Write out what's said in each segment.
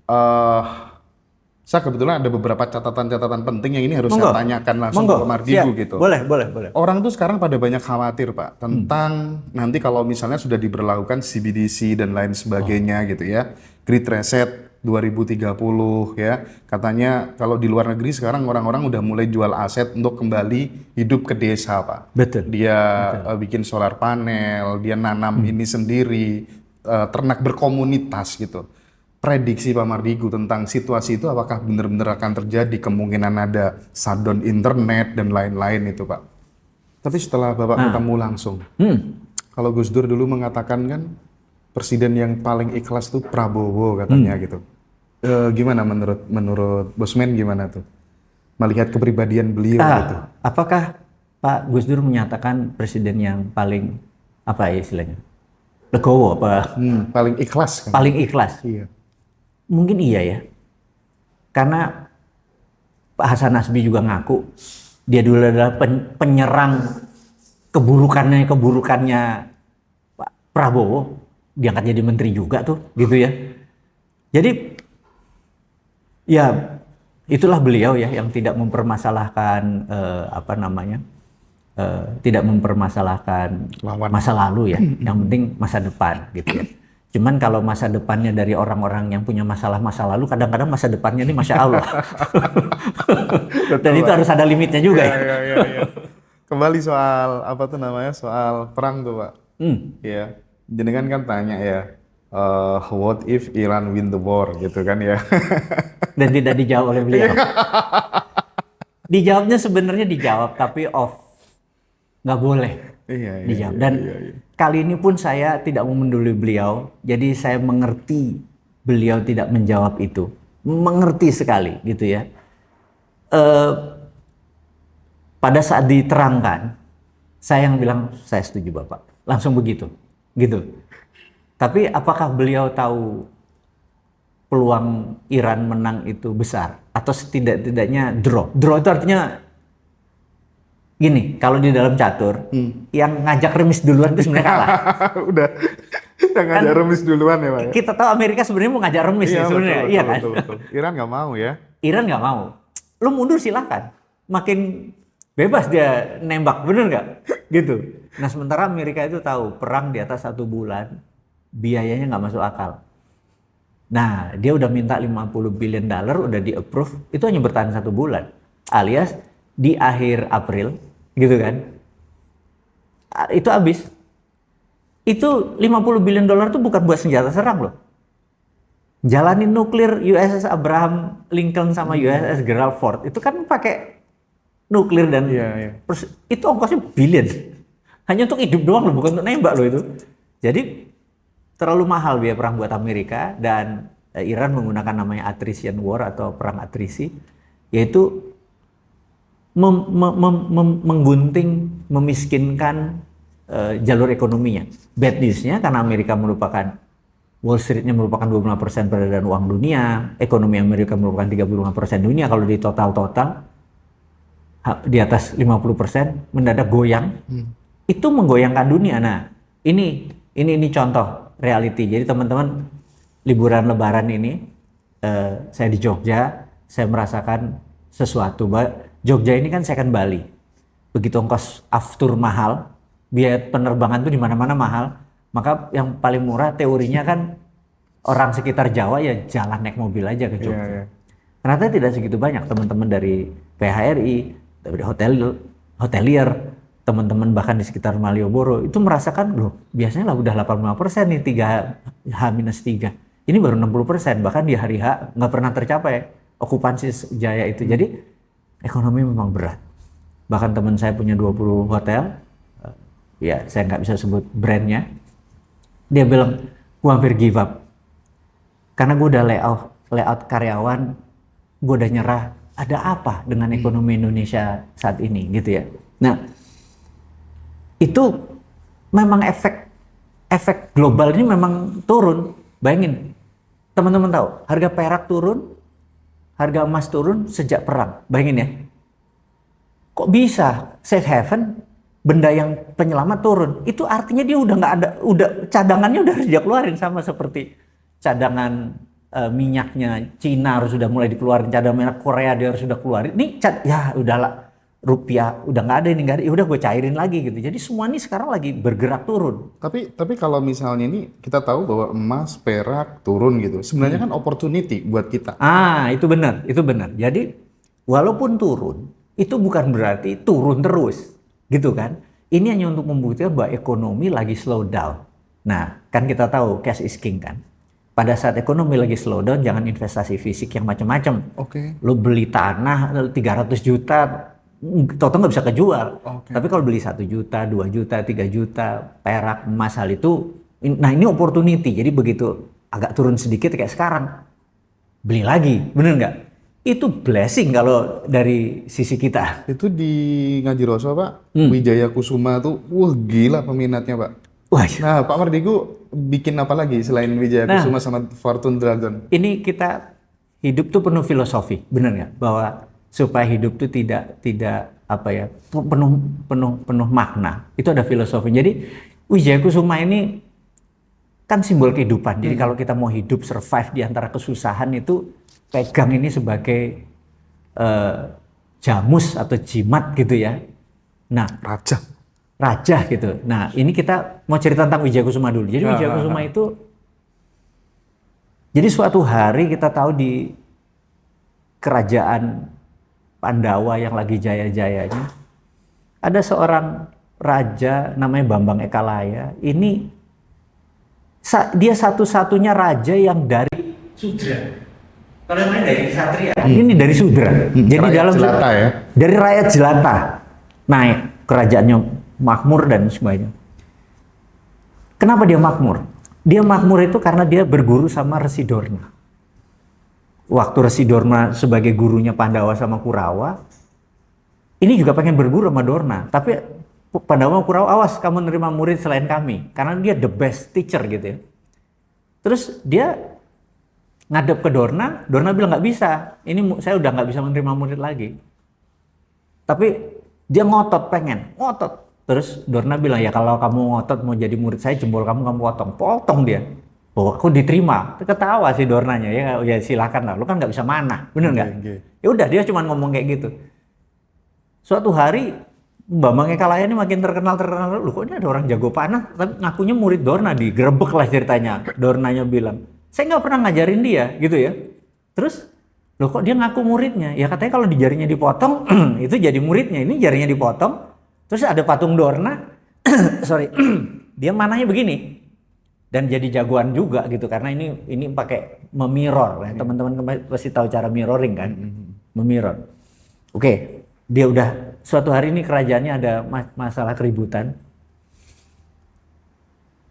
eh saya kebetulan ada beberapa catatan-catatan penting yang ini harus saya Monggo. tanyakan langsung ke Monggo. Pak Siap. Mardigu gitu. Boleh, boleh, boleh. Orang tuh sekarang pada banyak khawatir Pak tentang nanti kalau misalnya sudah diberlakukan CBDC dan lain sebagainya gitu ya. Great Reset 2030 ya. Katanya kalau di luar negeri sekarang orang-orang udah mulai jual aset untuk kembali hidup ke desa Pak. Betul. Dia bikin solar panel, dia nanam ini sendiri, ternak berkomunitas gitu. Prediksi Pak Mardigu tentang situasi itu apakah benar-benar akan terjadi, kemungkinan ada shutdown internet dan lain-lain itu Pak. Tapi setelah Bapak ketemu langsung, kalau Gus Dur dulu mengatakan kan presiden yang paling ikhlas tuh Prabowo katanya gitu. Gimana menurut Bosman gimana tuh? Melihat kepribadian beliau gitu. Apakah Pak Gus Dur menyatakan presiden yang paling apa ya istilahnya? Legowo apa? Paling ikhlas kan? Paling ikhlas. Iya. Mungkin iya ya. Karena Pak Hasan Nasbi juga ngaku dia dulu adalah penyerang keburukannya Pak Prabowo, diangkat jadi menteri juga tuh, gitu ya. Jadi ya itulah beliau ya yang tidak mempermasalahkan tidak mempermasalahkan Lawan. masa lalu ya, yang penting masa depan gitu ya. Cuman kalau masa depannya dari orang-orang yang punya masalah-masa lalu, kadang-kadang masa depannya ini Masya Allah. Dan itu harus ada limitnya juga ya. Iya. Kembali soal apa tuh namanya, soal perang tuh Pak. Iya. Jenengan kan tanya ya, what if Iran win the war gitu kan ya. Dan tidak dijawab oleh beliau. Dijawabnya sebenarnya dijawab, tapi off. Nggak boleh dijawab. Dan kali ini pun saya tidak memenduli beliau, jadi saya mengerti beliau tidak menjawab itu. Mengerti sekali gitu ya. Pada saat diterangkan, saya yang bilang, saya setuju Bapak. Langsung begitu. Gitu. Tapi apakah beliau tahu peluang Iran menang itu besar? Atau setidak-tidaknya draw? Draw itu artinya gini, kalau di dalam catur, yang ngajak remis duluan itu sebenarnya kalah. Udah ngajak remis duluan ya Pak ya? Kita tahu Amerika sebenarnya mau ngajak remis ya sebenarnya, iya kan? Betul. Iran nggak mau ya? Iran nggak mau. Lu mundur silakan. Makin bebas dia nembak, bener nggak? Gitu. Nah sementara Amerika itu tahu perang di atas 1 bulan, biayanya nggak masuk akal. Nah dia udah minta $50 billion, udah di approve, itu hanya bertahan 1 bulan. Alias di akhir April, gitu kan? Itu habis. Itu $50 billion itu bukan buat senjata serang loh. Jalanin nuklir USS Abraham Lincoln sama USS Gerald Ford itu kan pakai nuklir dan itu ongkosnya billion. Hanya untuk hidup doang loh, bukan untuk nembak loh itu. Jadi terlalu mahal biaya perang buat Amerika, dan Iran menggunakan namanya attrition war atau perang atrisi, yaitu menggunting, memiskinkan jalur ekonominya. Bad newsnya karena Amerika merupakan Wall Street-nya merupakan 25% peredaran uang dunia, ekonomi Amerika merupakan 35% dunia, kalau di total di atas 50% mendadak goyang. Itu menggoyangkan dunia. Nah, ini contoh reality. Jadi teman-teman, liburan Lebaran ini saya di Jogja, saya merasakan sesuatu. Jogja ini kan second Bali. Begitu ongkos aftur mahal, biaya penerbangan tuh di mana-mana mahal. Maka yang paling murah teorinya kan orang sekitar Jawa ya jalan naik mobil aja ke Jogja. Ternyata tidak segitu banyak. Teman-teman dari PHRI, dari hotelier, teman-teman bahkan di sekitar Malioboro itu merasakan loh, biasanya lah udah 85% nih 3H-3. Ini baru 60%, bahkan di hari H nggak pernah tercapai okupansi Jaya itu. Jadi ekonomi memang berat. Bahkan teman saya punya 20 hotel, ya saya nggak bisa sebut brandnya. Dia bilang, gue hampir give up. Karena gue udah layout karyawan, gue udah nyerah. Ada apa dengan ekonomi Indonesia saat ini gitu ya. Nah, itu memang efek global ini memang turun. Bayangin, teman-teman tahu, harga perak turun, harga emas turun sejak perang. Bayangin ya. Kok bisa safe haven, benda yang penyelamat turun? Itu artinya dia udah nggak ada, udah cadangannya udah harus dia keluarin, sama seperti cadangan minyaknya Cina harus sudah mulai dikeluarin, cadangan minyak Korea dia harus sudah keluarin. Ini ya udahlah, rupiah udah nggak ada ini, nggak ada, ya udah gue cairin lagi gitu. Jadi semua ini sekarang lagi bergerak turun. Tapi kalau misalnya ini kita tahu bahwa emas, perak turun gitu. Sebenarnya kan opportunity buat kita. Itu benar, itu benar. Jadi walaupun turun, itu bukan berarti turun terus, gitu kan? Ini hanya untuk membuktikan bahwa ekonomi lagi slow down. Nah, kan kita tahu cash is king kan. Pada saat ekonomi lagi slow down, jangan investasi fisik yang macam-macam. Oke. Lo beli tanah 300 juta, total nggak bisa kejual. Oke. Tapi kalau beli 1 juta, 2 juta, 3 juta, perak, emas, hal itu, nah ini opportunity. Jadi begitu agak turun sedikit kayak sekarang, beli lagi, bener nggak? Itu blessing kalau dari sisi kita. Itu di Ngaji Roso Pak, Wijaya Kusuma tuh, wah gila peminatnya Pak. Wah, Nah Pak Mardigu bikin apa lagi selain Wijaya Kusuma sama Fortune Dragon? ini kita hidup tuh penuh filosofi, bener nggak? Bahwa supaya hidup tuh tidak apa ya, penuh makna. Itu ada filosofi. Jadi Wijaya Kusuma ini kan simbol kehidupan. Jadi kalau kita mau hidup survive di antara kesusahan itu pegang ini sebagai jamus atau jimat gitu ya. Nah, raja gitu. Nah, ini kita mau cerita tentang Wijaya Kusuma dulu. Jadi Wijaya Kusuma itu, jadi suatu hari kita tahu di kerajaan Pandawa yang lagi jaya-jayanya, ada seorang raja namanya Bambang Ekalaya. Ini dia satu-satunya raja yang dari Sudra. Kalau yang lain dari Satria, ini dari Sudra. Jadi rakyat dalam jelata ya? Dari rakyat jelata naik kerajaannya makmur dan sebagainya. Kenapa dia makmur? Dia makmur itu karena dia berguru sama Resi Dorna. Waktu Resi Dorna sebagai gurunya Pandawa sama Kurawa, ini juga pengen berguru sama Dorna. Tapi Pandawa sama Kurawa, awas kamu nerima murid selain kami. Karena dia the best teacher gitu ya. Terus dia ngadep ke Dorna, Dorna bilang nggak bisa. Ini saya udah nggak bisa menerima murid lagi. Tapi dia ngotot, ngotot. Terus Dorna bilang, ya kalau kamu ngotot mau jadi murid saya, jempol kamu potong dia. Oh, aku diterima. Ketawa sih Dornanya, ya silakan lah. Lu kan nggak bisa mana, bener nggak? Ya udah, dia cuma ngomong kayak gitu. Suatu hari Bambang Ekalaya ini makin terkenal. Loh kok ini ada orang jago panah, tapi ngakunya murid Dorna, digerebek lah ceritanya. Dornanya bilang, saya nggak pernah ngajarin dia, gitu ya. Terus, loh kok dia ngaku muridnya? Ya katanya kalau di jarinya dipotong, itu jadi muridnya. Ini jarinya dipotong, terus ada patung Dorna, sorry, dia manahnya begini. Dan jadi jagoan juga gitu, karena ini pakai memirror. Ya. Teman-teman pasti tahu cara mirroring kan? Memirror. Oke, dia udah, suatu hari ini kerajaannya ada masalah keributan.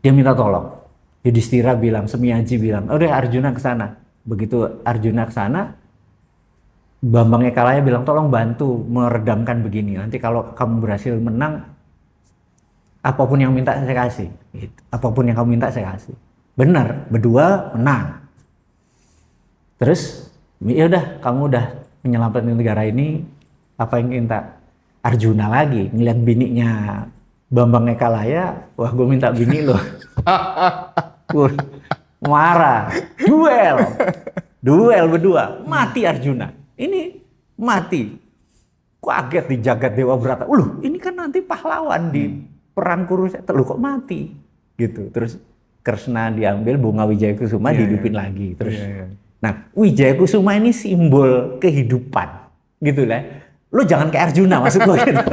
Dia minta tolong. Yudhistira bilang, Semiaji bilang, udah Arjuna ke sana. Begitu Arjuna ke sana, Bambang Ekalaya bilang, tolong bantu meredamkan begini. Nanti kalau kamu berhasil menang, apapun yang minta saya kasih. Gitu. Apapun yang kamu minta saya kasih. Benar, berdua menang. Terus, ya udah, kamu udah menyelamatkan negara ini, apa yang minta? Arjuna lagi, ngeliat bininya Bambang Ekalaya, wah gue minta bini lo. Marah, duel berdua, mati Arjuna. Ini mati. Kaget di jagat Dewa Brata. Ini kan nanti pahlawan di perang Kurusetra. Kok mati? Gitu. Terus Kresna diambil, bunga Wijaya Kusuma dihidupin lagi. Terus, nah Wijaya Kusuma ini simbol kehidupan, gitu lah. Lo jangan kayak Arjuna maksud gue gitu.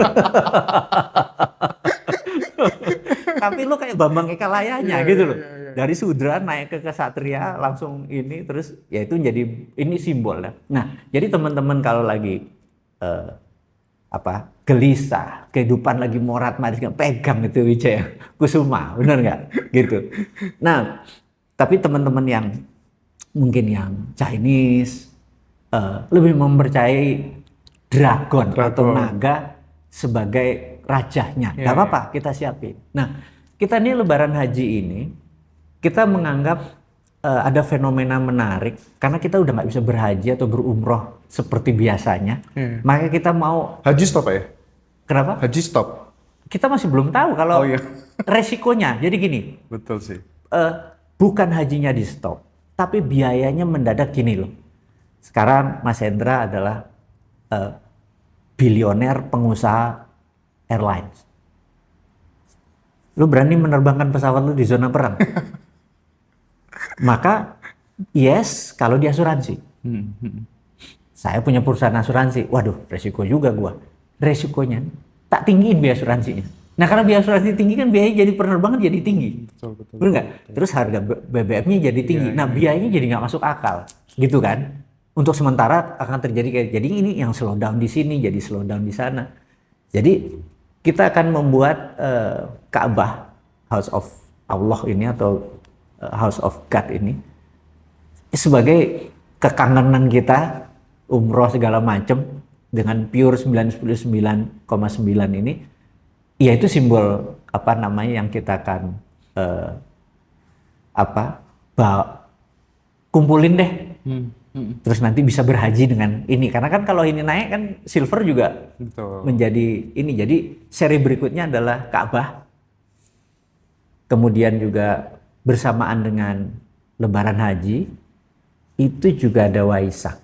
Tapi lo kayak Bambang Ekalayanya gitu loh. Dari Sudra naik ke Kesatria langsung ini, terus ya itu jadi ini simbol ya. Nah, jadi teman-teman kalau lagi gelisah, kehidupan lagi morat maris, pegang itu Wijaya Kusuma, benar nggak? Gitu. Nah, tapi teman-teman yang mungkin yang Chinese lebih mempercayai dragon atau naga sebagai rajanya. Gak apa-apa, kita siapin. Nah, kita ini Lebaran Haji ini, kita menganggap ada fenomena menarik karena kita udah nggak bisa berhaji atau berumroh seperti biasanya. Maka kita mau haji stop ya? Kenapa? Haji stop. Kita masih belum tahu kalau resikonya. Jadi gini. Betul sih. Bukan hajinya di stop, tapi biayanya mendadak gini loh. Sekarang Mas Hendra adalah bilioner pengusaha airlines. Lu berani menerbangkan pesawat lu di zona perang? Maka yes, kalau di asuransi. Saya punya perusahaan asuransi. Waduh, resiko juga gua. Resikonya tak tinggiin biaya asuransinya. Nah, karena biaya asuransi tinggi kan biaya jadi penerbangan jadi tinggi. Betul. Benar nggak? Terus harga BBM-nya jadi tinggi. Nah, biayanya jadi nggak masuk akal. Gitu kan? Untuk sementara akan terjadi kayak jadi ini yang slow down di sini, jadi slow down di sana. Jadi kita akan membuat Ka'bah, House of Allah ini atau House of God ini sebagai kekangenan kita umroh segala macam dengan pure 99,9 ini, ya itu simbol apa namanya yang kita akan kumpulin deh. Terus nanti bisa berhaji dengan ini, karena kan kalau ini naik kan silver juga menjadi ini. Jadi seri berikutnya adalah Ka'bah, kemudian juga bersamaan dengan Lebaran Haji itu juga ada Waisak.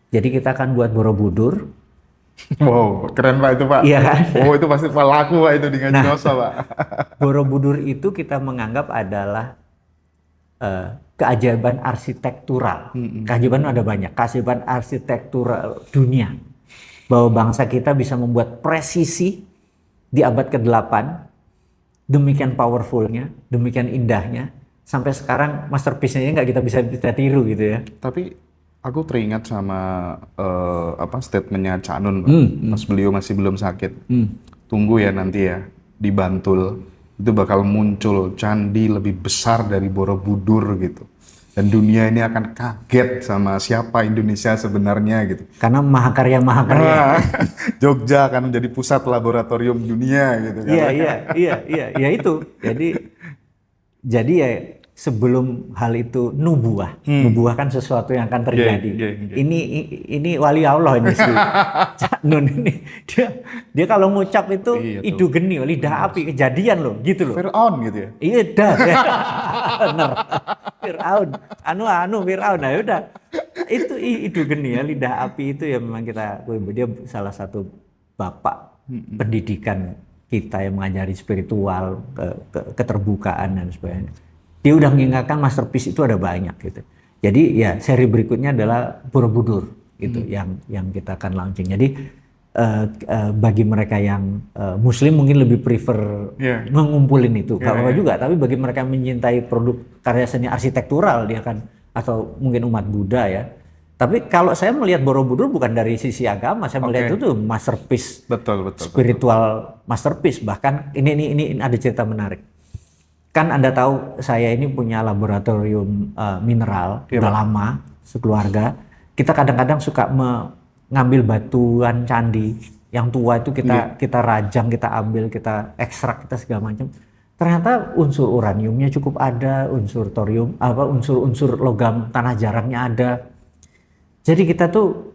Jadi kita akan buat Borobudur. Wow, keren Pak itu Pak. Iya kan? Oh itu pasti laku Pak itu di Ngaji Roso Pak. Borobudur itu kita menganggap adalah keajaiban arsitektural. Keajaiban ada banyak. Keajaiban arsitektural dunia. Bahwa bangsa kita bisa membuat presisi di abad ke-8. Demikian powerfulnya, demikian indahnya. Sampai sekarang masterpiece-nya nggak kita bisa tiru gitu ya. Tapi aku teringat sama statementnya Cak Nun pas beliau masih belum sakit. Tunggu ya nanti ya di Bantul itu bakal muncul candi lebih besar dari Borobudur gitu. Dan dunia ini akan kaget sama siapa Indonesia sebenarnya gitu. Karena mahakarya. Jogja akan menjadi pusat laboratorium dunia gitu kan. Iya ya itu. Jadi ya sebelum hal itu nubuah kan sesuatu yang akan terjadi. Ini wali Allah ini sih. Cak Nun ini dia kalau ngucap itu idu geni, lidah api, kejadian loh, gitu loh. Fir'aun gitu ya. Iya dah. Bener. Fir'aun. Fir'aun. Nah udah. Itu idu geni ya, lidah api itu ya memang dia salah satu bapak pendidikan kita yang mengajari spiritual, keterbukaan dan sebagainya. Dia udah mengingatkan masterpiece itu ada banyak gitu. Jadi ya seri berikutnya adalah Borobudur gitu yang kita akan launching. Jadi bagi mereka yang Muslim mungkin lebih prefer mengumpulin itu. Kalau juga, tapi bagi mereka yang mencintai produk karya seni arsitektural dia kan, atau mungkin umat Buddha ya. Tapi kalau saya melihat Borobudur bukan dari sisi agama, saya melihat itu masterpiece, betul. spiritual masterpiece. Bahkan ini ada cerita menarik. Kan Anda tahu saya ini punya laboratorium mineral udah lama sekeluarga. Kita kadang-kadang suka mengambil batuan candi yang tua itu kita rajang, kita ambil, kita ekstrak, kita segala macam. Ternyata unsur uraniumnya cukup ada, unsur thorium, unsur logam tanah jarangnya ada. Jadi kita tuh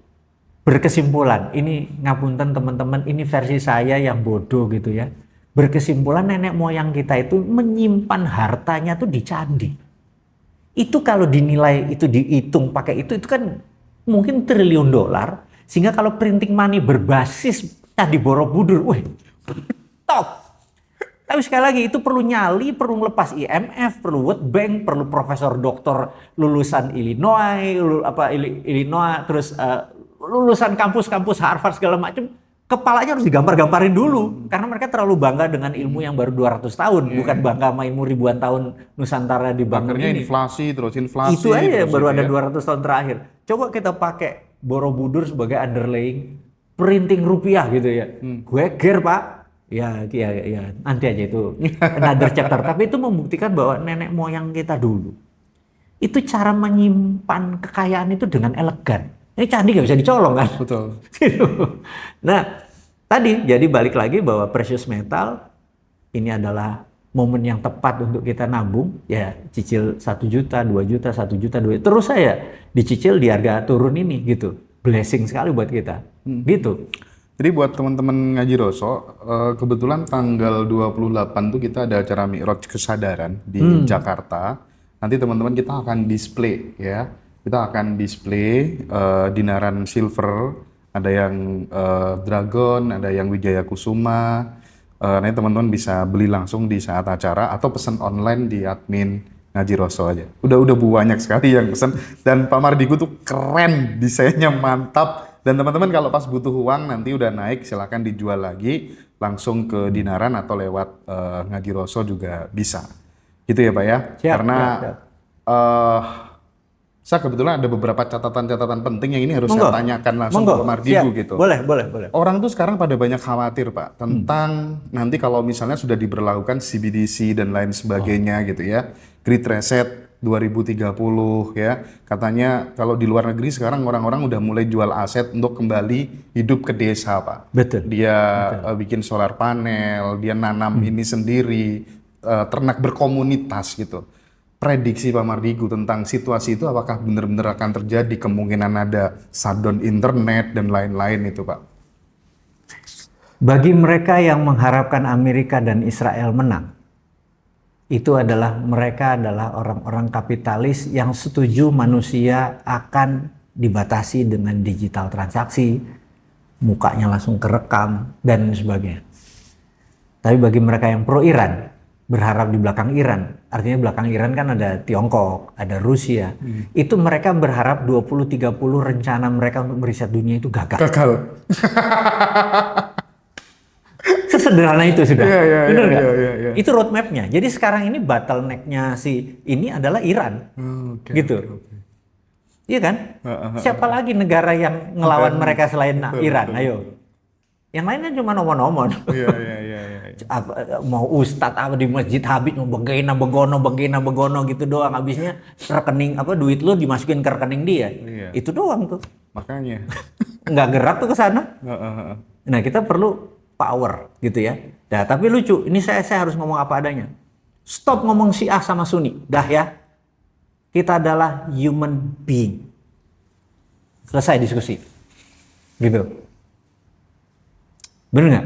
berkesimpulan, ini ngapunten teman-teman, ini versi saya yang bodoh gitu ya. Berkesimpulan nenek moyang kita itu menyimpan hartanya tuh di candi. Itu kalau dinilai, itu dihitung pakai itu kan mungkin triliun dolar. Sehingga kalau printing money berbasis Candi Borobudur, wih, top. Tapi sekali lagi itu perlu nyali, perlu ngelepas IMF, perlu World Bank, perlu profesor doktor lulusan Illinois, terus lulusan kampus-kampus Harvard segala macam. Kepalanya harus digambar-gamparin dulu karena mereka terlalu bangga dengan ilmu yang baru 200 tahun, bukan bangga sama ilmu ribuan tahun Nusantara dibangun ini. Inflasi. Itu aja baru ada 200 tahun terakhir. Coba kita pakai Borobudur sebagai underlying printing rupiah gitu ya. Gue ger Pak. Ya nanti aja itu another chapter. Tapi itu membuktikan bahwa nenek moyang kita dulu itu cara menyimpan kekayaan itu dengan elegan. Ini candi nggak bisa dicolong kan? Betul. Nah, tadi jadi balik lagi bahwa precious metal ini adalah momen yang tepat untuk kita nabung. Ya, cicil 1 juta, 2 juta, 1 juta, 2 juta. Terus saya dicicil di harga turun ini gitu. Blessing sekali buat kita. Gitu. Jadi buat teman-teman Ngaji Roso, kebetulan tanggal 28 tuh kita ada acara Mi'raj Kesadaran di Jakarta. nanti teman-teman kita akan display ya. Kita akan display dinaran silver, ada yang dragon, ada yang Wijaya Kusuma. Nanti teman-teman bisa beli langsung di saat acara atau pesan online di admin Ngaji Roso aja. Udah banyak sekali yang pesan dan Pak Mardigu tuh keren, desainnya mantap. Dan teman-teman kalau pas butuh uang nanti udah naik silahkan dijual lagi langsung ke dinaran atau lewat Ngaji Roso juga bisa. Gitu ya Pak ya. Siap, Karena siap. saya kebetulan ada beberapa catatan-catatan penting yang ini harus Monggo. saya tanyakan langsung Monggo, ke Pak Mardigu siap. gitu. Boleh. Orang tuh sekarang pada banyak khawatir Pak tentang nanti kalau misalnya sudah diberlakukan CBDC dan lain sebagainya gitu ya. Great Reset 2030 ya. Katanya kalau di luar negeri sekarang orang-orang udah mulai jual aset untuk kembali hidup ke desa Pak. Betul. Dia bikin solar panel, dia nanam ini sendiri, ternak berkomunitas gitu. Prediksi Pak Mardigu tentang situasi itu apakah benar-benar akan terjadi, kemungkinan ada shutdown internet dan lain-lain itu Pak? Bagi mereka yang mengharapkan Amerika dan Israel menang, itu adalah mereka adalah orang-orang kapitalis yang setuju manusia akan dibatasi dengan digital transaksi, mukanya langsung kerekam dan sebagainya. Tapi bagi mereka yang pro Iran, berharap di belakang Iran, artinya belakang Iran kan ada Tiongkok, ada Rusia, itu mereka berharap 2030 rencana mereka untuk meriset dunia itu gagal. Sesederhana itu sudah, benar nggak? Iya. Itu roadmapnya. Jadi sekarang ini bottleneck-nya si ini adalah Iran, gitu. Iya kan? Siapa lagi negara yang ngelawan mereka selain Iran? Ayo. Yang lainnya cuma nomor-nomor. Iya. Mau ustadz apa di masjid Habib mau begena begono gitu doang, habisnya rekening duit lu dimasukin ke rekening dia. Iya. Itu doang tuh. Makanya. Nggak gerak tuh ke sana. Nah, kita perlu power gitu ya. Nah, tapi lucu, ini saya harus ngomong apa adanya. Stop ngomong Syiah sama Sunni. Dah ya. Kita adalah human being. Selesai diskusi. Gitu. Bener nggak?